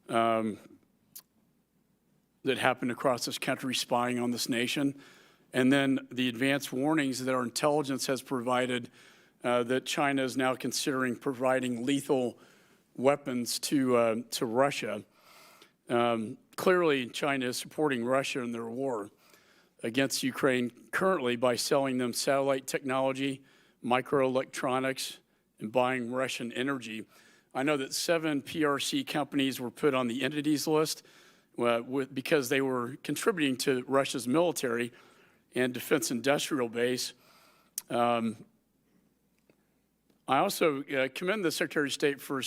that happened across this country spying on this nation, and then the advanced warnings that our intelligence has provided that China is now considering providing lethal weapons to Russia. Clearly, China is supporting Russia in their war against Ukraine currently by selling them satellite technology, microelectronics, and buying Russian energy. I know that 7 PRC companies were put on the entities list because they were contributing to Russia's military and defense industrial base. I also commend the Secretary of State for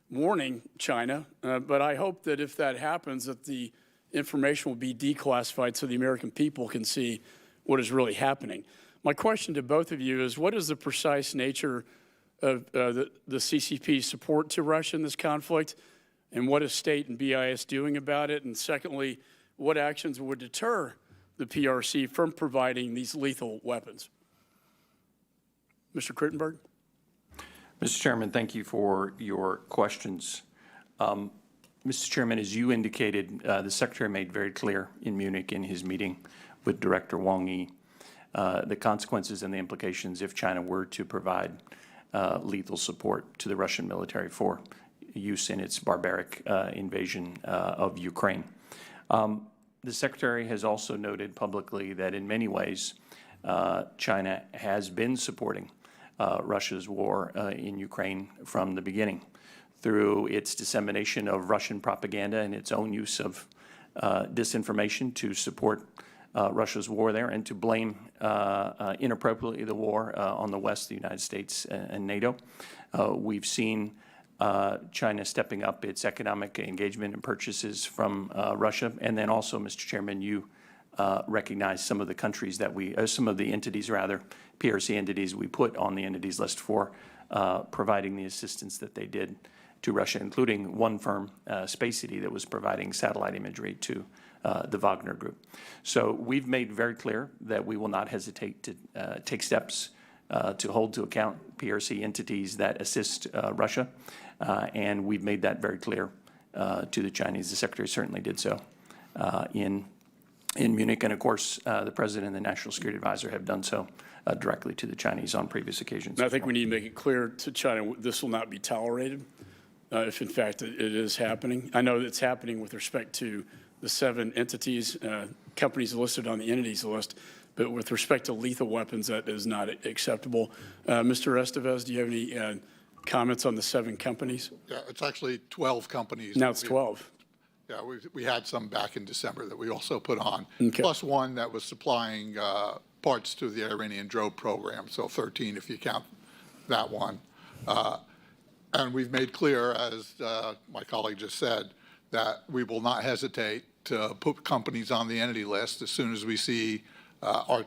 warning China, but I hope that if that happens, that the information will be declassified so the American people can see what is really happening. My question to both of you is, what is the precise nature of the CCP's support to Russia in this conflict, and what is State and BIS doing about it? And secondly, what actions would deter the PRC from providing these lethal weapons? Mr. Crittenberg? Mr. Chairman, thank you for your questions. Mr. Chairman, as you indicated, the Secretary made very clear in Munich in his meeting with Director Wang Yi the consequences and the implications if China were to provide lethal support to the Russian military for use in its barbaric invasion of Ukraine. The Secretary has also noted publicly that in many ways China has been supporting Russia's war in Ukraine from the beginning through its dissemination of Russian propaganda and its own use of disinformation to support Russia's war there and to blame inappropriately the war on the West, the United States, and NATO. We've seen China stepping up its economic engagement and purchases from Russia. And then also, Mr. Chairman, you recognize some of the countries that some of the entities, rather, PRC entities we put on the entities list for providing the assistance that they did to Russia, including one firm, Space City, that was providing satellite imagery to the Wagner Group. So we've made very clear that we will not hesitate to take steps to hold to account PRC entities that assist Russia, and we've made that very clear to the Chinese. The Secretary certainly did so in Munich, and of course the President and the National Security Advisor have done so directly to the Chinese on previous occasions. And I think we need to make it clear to China this will not be tolerated if in fact it is happening. I know it's happening with respect to the 7 entities, companies listed on the entities list, but with respect to lethal weapons, that is not acceptable. Mr. Estevez, do you have any comments on the 7 companies? Yeah, it's actually 12 companies. Now it's 12. Yeah, we had some back in December that we also put on, okay, plus one that was supplying parts to the Iranian drone program, so 13 if you count that one. And we've made clear, as my colleague just said, that we will not hesitate to put companies on the entity list as soon as we see our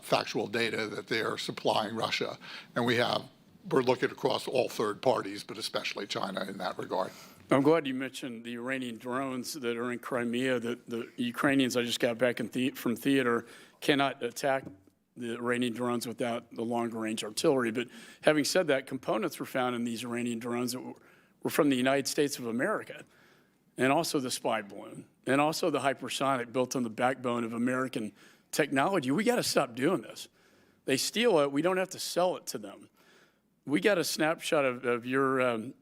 factual data that they are supplying Russia. And we're looking across all third parties, but especially China in that regard. I'm glad you mentioned the Iranian drones that are in Crimea. The Ukrainians, I just got back from theater, cannot attack the Iranian drones without the longer-range artillery. But having said that, components were found in these Iranian drones that were from the United States of America, and also the spy balloon, and also the hypersonic built on the backbone of American technology. We got to stop doing this. They steal it. We don't have to sell it to them. We got a snapshot of your,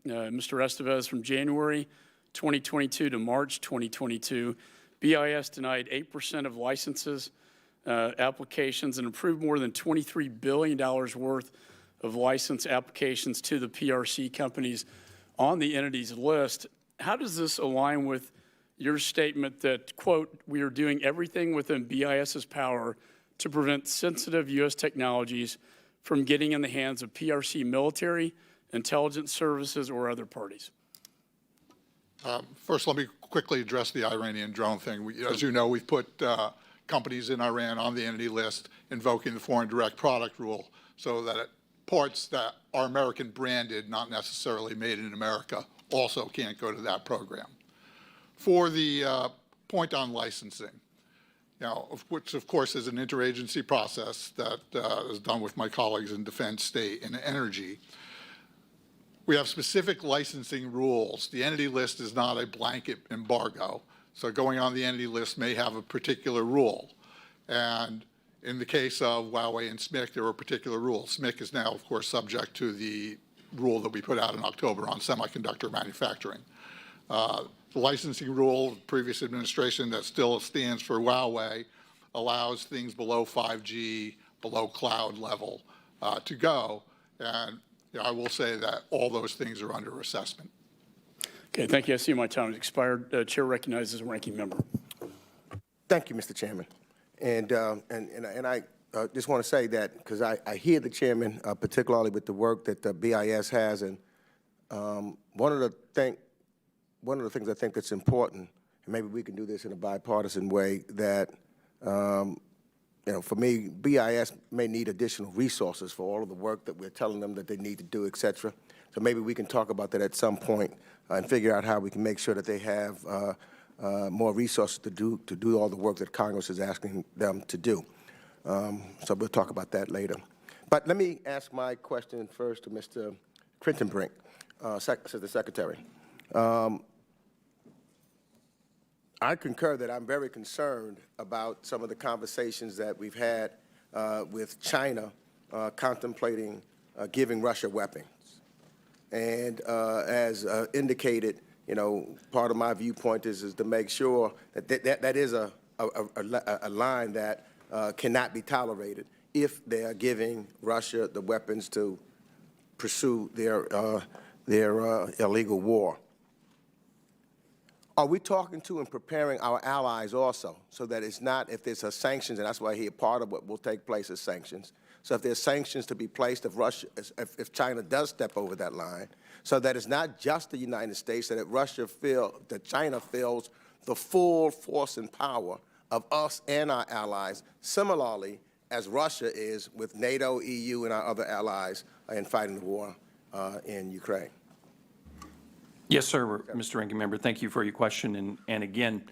Mr. Estevez, from January 2022 to March 2022. BIS denied 8% of licenses, applications, and approved more than $23 billion worth of license applications to the PRC companies on the entities list. How does this align with your statement that, quote, we are doing everything within BIS's power to prevent sensitive U.S. technologies from getting in the hands of PRC military, intelligence services, or other parties? First, let me quickly address the Iranian drone thing. As you know, we've put companies in Iran on the entity list invoking the Foreign Direct Product Rule so that parts that are American branded, not necessarily made in America, also can't go to that program. For the point on licensing, which of course is an interagency process that is done with my colleagues in Defense, State, and Energy. We have specific licensing rules. The entity list is not a blanket embargo. So going on the entity list may have a particular rule. And in the case of Huawei and SMIC, there were particular rules. SMIC is now, of course, subject to the rule that we put out in October on semiconductor manufacturing. The licensing rule, previous administration that still stands for Huawei, allows things below 5G, below cloud level to go. And I will say that all those things are under assessment. Okay, thank you. I see my time has expired. Chair recognizes the ranking member. Thank you, Mr. Chairman. And I just want to say that because I hear the chairman, particularly with the work that the BIS has, and one of the things I think that's important, and maybe we can do this in a bipartisan way, that for me, BIS may need additional resources for all of the work that we're telling them that they need to do, et cetera. So maybe we can talk about that at some point and figure out how we can make sure that they have more resources to do all the work that Congress is asking them to do. So we'll talk about that later. But let me ask my question first to Mr. Crittenbrink, the Secretary. I concur that I'm very concerned about some of the conversations that we've had with China contemplating giving Russia weapons. And as indicated, part of my viewpoint is to make sure that that is a line that cannot be tolerated if they are giving Russia the weapons to pursue their illegal war. Are we talking to and preparing our allies also, so that it's not, if there's sanctions, and that's why here part of what will take place is sanctions. So if there's sanctions to be placed if China does step over that line, so that it's not just the United States, that China feels the full force and power of us and our allies, similarly as Russia is with NATO, EU, and our other allies in fighting the war in Ukraine. Yes, sir, Mr. Ranking Member. Thank you for your question. And again,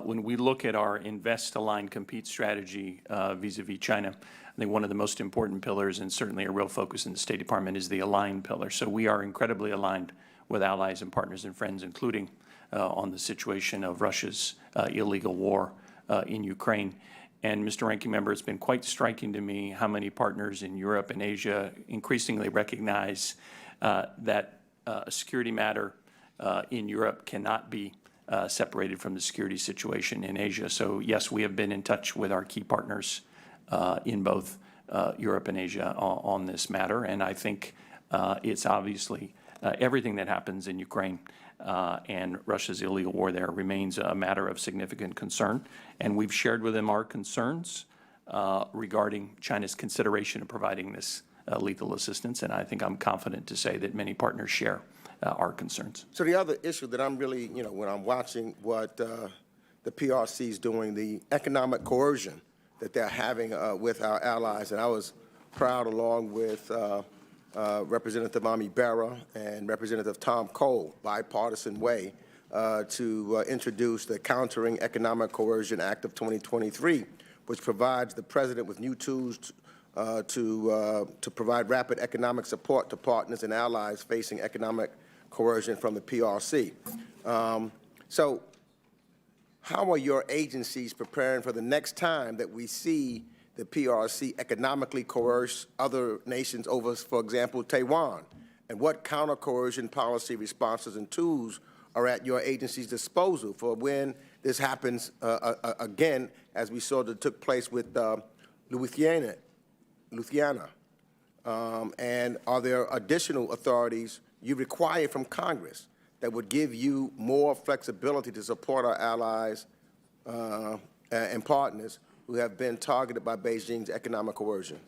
when we look at our invest, align, compete strategy vis-a-vis China, I think one of the most important pillars, and certainly a real focus in the State Department, is the align pillar. So we are incredibly aligned with allies and partners and friends, including on the situation of Russia's illegal war in Ukraine. And Mr. Ranking Member, it's been quite striking to me how many partners in Europe and Asia increasingly recognize that a security matter in Europe cannot be separated from the security situation in Asia. So yes, we have been in touch with our key partners in both Europe and Asia on this matter. And I think it's obviously everything that happens in Ukraine and Russia's illegal war there remains a matter of significant concern. And we've shared with them our concerns regarding China's consideration of providing this lethal assistance. And I think I'm confident to say that many partners share our concerns. So the other issue that I'm really, when I'm watching what the PRC is doing, the economic coercion that they're having with our allies, and I was proud, along with Representative Ami Bera and Representative Tom Cole, bipartisan way, to introduce the Countering Economic Coercion Act of 2023, which provides the president with new tools to provide rapid economic support to partners and allies facing economic coercion from the PRC. So how are your agencies preparing for the next time that we see the PRC economically coerce other nations over, for example, Taiwan? And what counter-coercion policy responses and tools are at your agency's disposal for when this happens again, as we saw that took place with Louisiana? And are there additional authorities you require from Congress that would give you more flexibility to support our allies and partners who have been targeted by Beijing's economic coercion?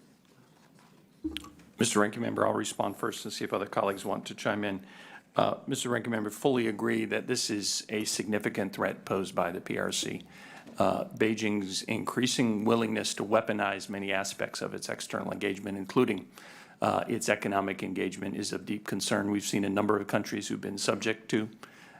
Mr. Ranking Member, I'll respond first and see if other colleagues want to chime in. Mr. Ranking Member, fully agree that this is a significant threat posed by the PRC. Beijing's increasing willingness to weaponize many aspects of its external engagement, including its economic engagement, is of deep concern. We've seen a number of countries who've been subject to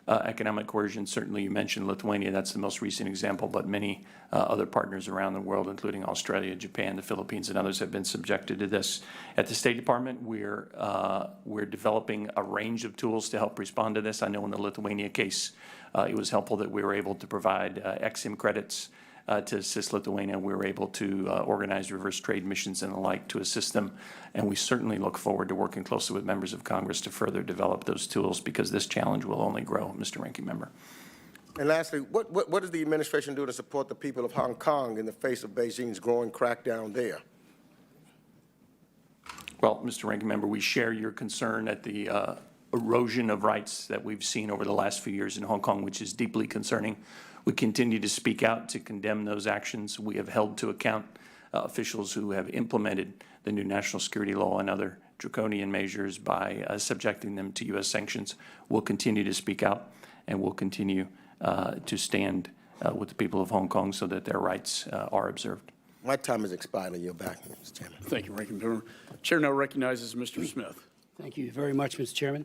economic coercion. Certainly, you mentioned Lithuania. That's the most recent example, but many other partners around the world, including Australia, Japan, the Philippines, and others, have been subjected to this. At the State Department, we're developing a range of tools to help respond to this. I know in the Lithuania case, it was helpful that we were able to provide EXIM credits to assist Lithuania. We were able to organize reverse trade missions and the like to assist them. And we certainly look forward to working closely with members of Congress to further develop those tools, because this challenge will only grow, Mr. Ranking Member. And lastly, what does the administration do to support the people of Hong Kong in the face of Beijing's growing crackdown there? Well, Mr. Ranking Member, we share your concern at the erosion of rights that we've seen over the last few years in Hong Kong, which is deeply concerning. We continue to speak out to condemn those actions. We have held to account officials who have implemented the new national security law and other draconian measures by subjecting them to U.S. sanctions. We'll continue to speak out, and we'll continue to stand with the people of Hong Kong so that their rights are observed. My time has expired. You're back, Mr. Chairman. Thank you, Ranking Member. Chair now recognizes Mr. Smith. Thank you very much, Mr. Chairman.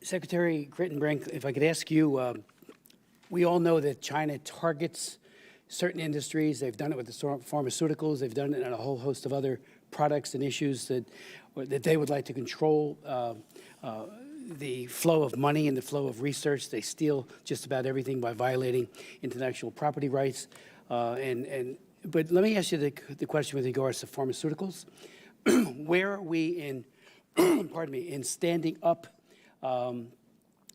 Secretary Crittenbrink, if I could ask you, we all know that China targets certain industries. They've done it with the pharmaceuticals. They've done it on a whole host of other products and issues that they would like to control the flow of money and the flow of research. They steal just about everything by violating intellectual property rights. But let me ask you the question with regards to pharmaceuticals. Where are we in, pardon me, in standing up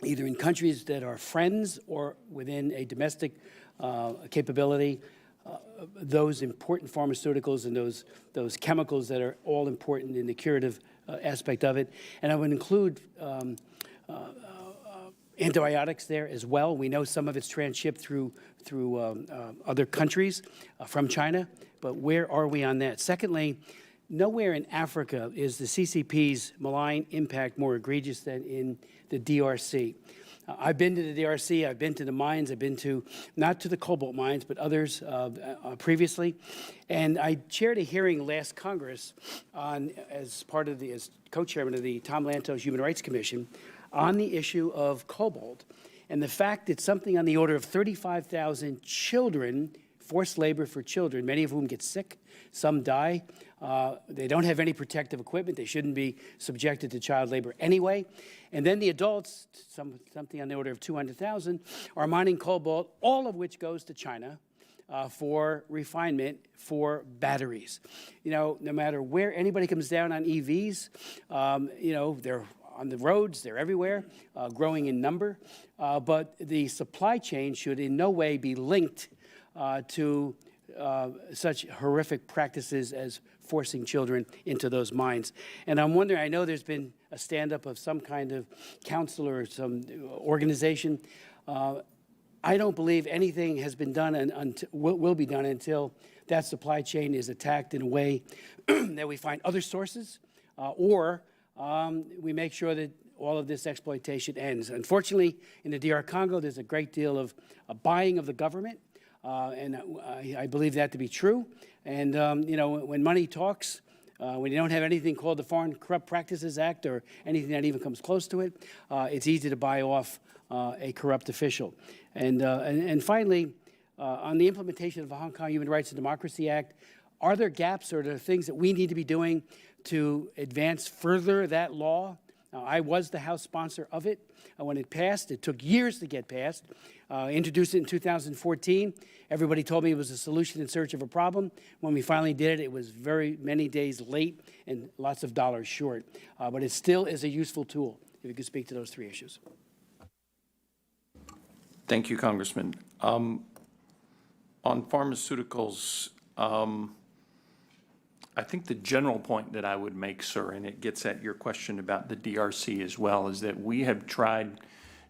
either in countries that are friends or within a domestic capability, those important pharmaceuticals and those chemicals that are all important in the curative aspect of it. And I would include antibiotics there as well. We know some of it's transshipped through other countries from China, but where are we on that? Secondly, nowhere in Africa is the CCP's malign impact more egregious than in the DRC. I've been to the DRC, I've been to the mines, I've been to, not to the cobalt mines, but others previously. And I chaired a hearing last Congress on, as co-chairman of the Tom Lantos Human Rights Commission, on the issue of cobalt and the fact that something on the order of 35,000 children, forced labor for children, many of whom get sick, some die. They don't have any protective equipment. They shouldn't be subjected to child labor anyway. And then the adults, something on the order of 200,000, are mining cobalt, all of which goes to China for refinement for batteries. You know, no matter where anybody comes down on EVs, you know, they're on the roads, they're everywhere, growing in number. But the supply chain should in no way be linked to such horrific practices as forcing children into those mines. And I'm wondering, I know there's been a stand-up of some kind of council or some organization. I don't believe anything has been done and will be done until that supply chain is attacked in a way that we find other sources or we make sure that all of this exploitation ends. Unfortunately, in the DR Congo, there's a great deal of buying of the government. And I believe that to be true. And, you know, when money talks, when you don't have anything called the Foreign Corrupt Practices Act or anything that even comes close to it, it's easy to buy off a corrupt official. And finally, on the implementation of the Hong Kong Human Rights and Democracy Act, are there gaps or are there things that we need to be doing to advance further that law? I was the House sponsor of it when it passed. It took years to get passed. Introduced it in 2014. Everybody told me it was a solution in search of a problem. When we finally did it, it was very many days late and lots of dollars short. But it still is a useful tool, if you could speak to those three issues. Thank you, Congressman. On pharmaceuticals, I think the general point that I would make, sir, and it gets at your question about the DRC as well, is that we have tried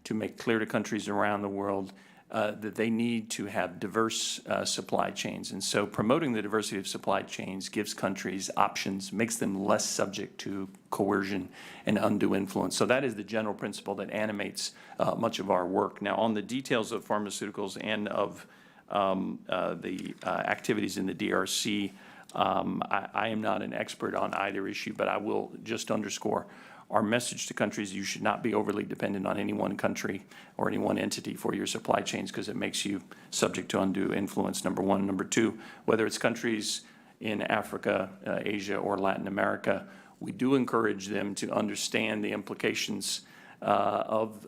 to make clear to countries around the world that they need to have diverse supply chains. And so promoting the diversity of supply chains gives countries options, makes them less subject to coercion and undue influence. So that is the general principle that animates much of our work. Now, on the details of pharmaceuticals and of the activities in the DRC, I am not an expert on either issue, but I will just underscore our message to countries, you should not be overly dependent on any one country or any one entity for your supply chains because it makes you subject to undue influence, number one. Number two, whether it's countries in Africa, Asia, or Latin America, we do encourage them to understand the implications of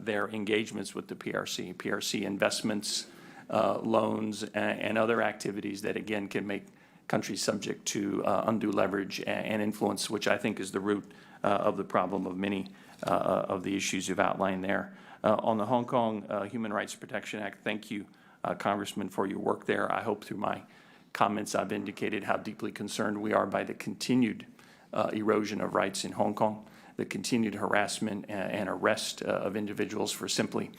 their engagements with the PRC investments, loans, and other activities that, again, can make countries subject to undue leverage and influence, which I think is the root of the problem of many of the issues you've outlined there. On the Hong Kong Human Rights Protection Act, thank you, Congressman, for your work there. I hope through my comments I've indicated how deeply concerned we are by the continued erosion of rights in Hong Kong, the continued harassment and arrest of individuals for simply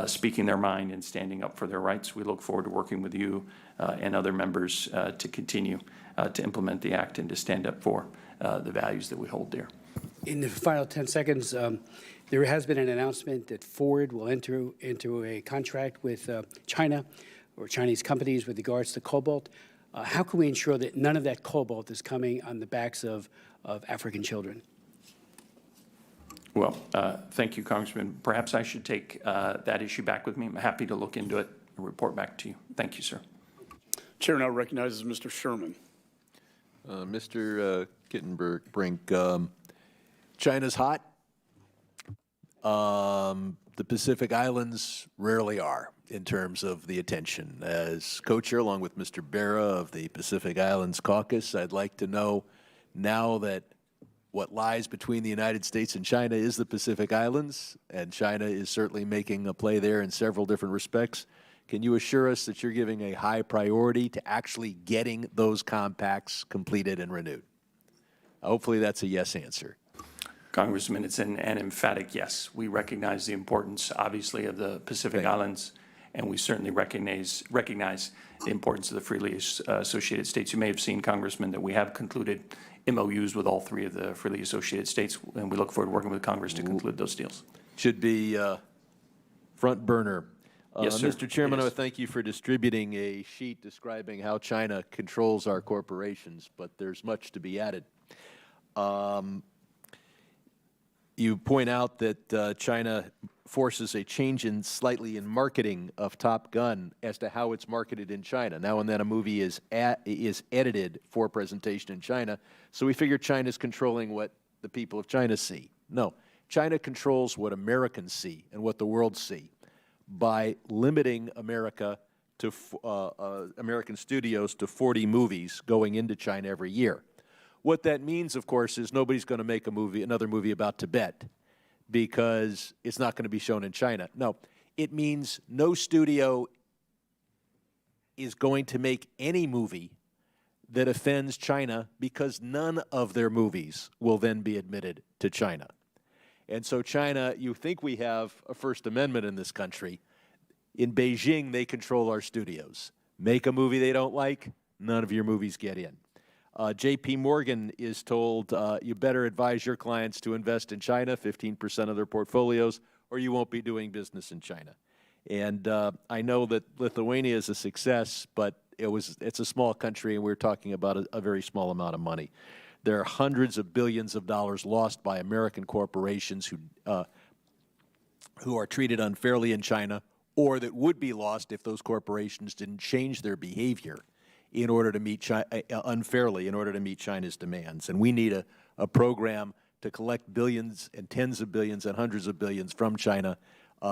speaking their mind and standing up for their rights. We look forward to working with you and other members to continue to implement the act and to stand up for the values that we hold dear. In the final 10 seconds, there has been an announcement that Ford will enter into a contract with China or Chinese companies with regards to cobalt. How can we ensure that none of that cobalt is coming on the backs of African children? Well, thank you, Congressman. Perhaps I should take that issue back with me. I'm happy to look into it and report back to you. Thank you, sir. Chair now recognizes Mr. Sherman. Mr. Kittenbrink, China's hot. The Pacific Islands rarely are in terms of the attention. As co-chair, along with Mr. Bera of the Pacific Islands Caucus, I'd like to know, now that what lies between the United States and China is the Pacific Islands, and China is certainly making a play there in several different respects, can you assure us that you're giving a high priority to actually getting those compacts completed and renewed? Hopefully that's a yes answer. Congressman, it's an emphatic yes. We recognize the importance, obviously, of the Pacific Islands, and we certainly recognize the importance of the freely associated states. You may have seen, Congressman, that we have concluded MOUs with all three of the freely associated states, and we look forward to working with Congress to conclude those deals. Should be front burner. Yes, sir. Mr. Chairman, I It would is. thank you for distributing a sheet describing how China controls our corporations, but there's much to be added. You point out that China forces a change slightly in marketing of Top Gun as to how it's marketed in China. Now and then a movie is edited for presentation in China, so we figure China's controlling what the people of China see. No, China controls what Americans see and what the world see by limiting America to American studios to 40 movies going into China every year. What that means, of course, is nobody's going to make another movie about Tibet because it's not going to be shown in China. No, it means no studio is going to make any movie that offends China because none of their movies will then be admitted to China. And so China, you think we have a First Amendment in this country. In Beijing, they control our studios. Make a movie they don't like, none of your movies get in. J.P. Morgan is told, you better advise your clients to invest in China, 15% of their portfolios, or you won't be doing business in China. And I know that Lithuania is a success, but it's a small country, and we're talking about a very small amount of money. There are hundreds of billions of dollars lost by American corporations who are treated unfairly in China, or that would be lost if those corporations didn't change their behavior in order to meet unfairly in order to meet China's demands. And we need a program to collect billions and tens of billions and hundreds of billions from China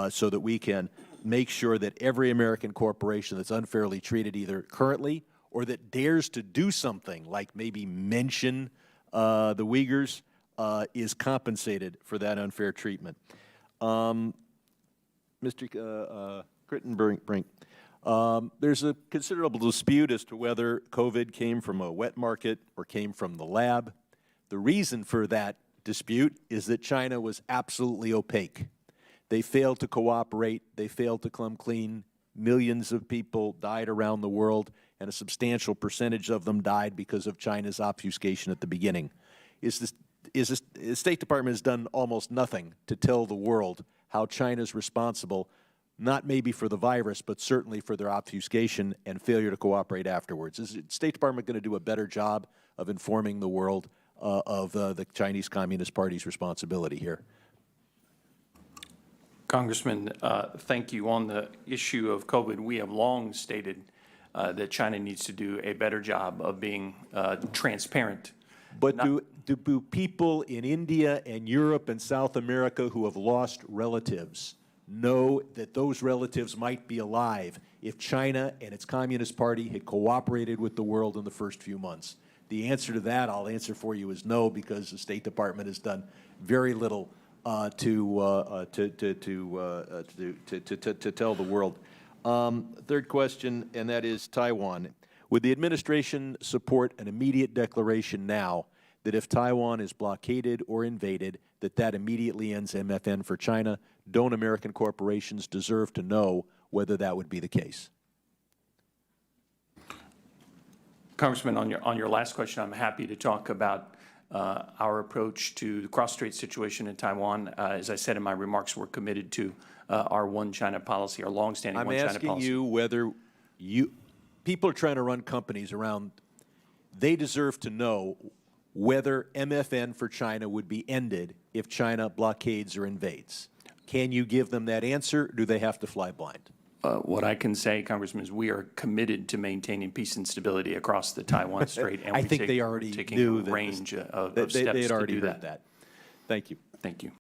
so that we can make sure that every American corporation that's unfairly treated either currently or that dares to do something like maybe mention the Uyghurs is compensated for that unfair treatment. Mr. Kittenbrink, there's a considerable dispute as to whether COVID came from a wet market or came from the lab. The reason for that dispute is that China was absolutely opaque. They failed to cooperate. They failed to come clean. Millions of people died around the world, and a substantial percentage of them died because of China's obfuscation at the beginning. The State Department has done almost nothing to tell the world how China's responsible, not maybe for the virus, but certainly for their obfuscation and failure to cooperate afterwards. Is the State Department going to do a better job of informing the world of the Chinese Communist Party's responsibility here. Congressman, thank you. On the issue of COVID, we have long stated that China needs to do a better job of being transparent. But do people in India and Europe and South America who have lost relatives know that those relatives might be alive if China and its Communist Party had cooperated with the world in the first few months? The answer to that, I'll answer for you, is no, because the State Department has done very little to tell the world. Third question, and that is Taiwan. Would the administration support an immediate declaration now that if Taiwan is blockaded or invaded, that immediately ends MFN for China? Don't American corporations deserve to know whether that would be the case? Congressman, on your last question, I'm happy to talk about our approach to the cross-strait situation in Taiwan. As I said in my remarks, we're committed to our one China policy, our longstanding one China policy. I'm asking you whether people are trying to run companies around, they deserve to know whether MFN for China would be ended if China blockades or invades. Can you give them that answer, or do they have to fly blind? What I can say, Congressman, is we are committed to maintaining peace and stability across the Taiwan Strait, and I think they already taking knew a that range of they steps had to already do heard that. Thank you. Thank you.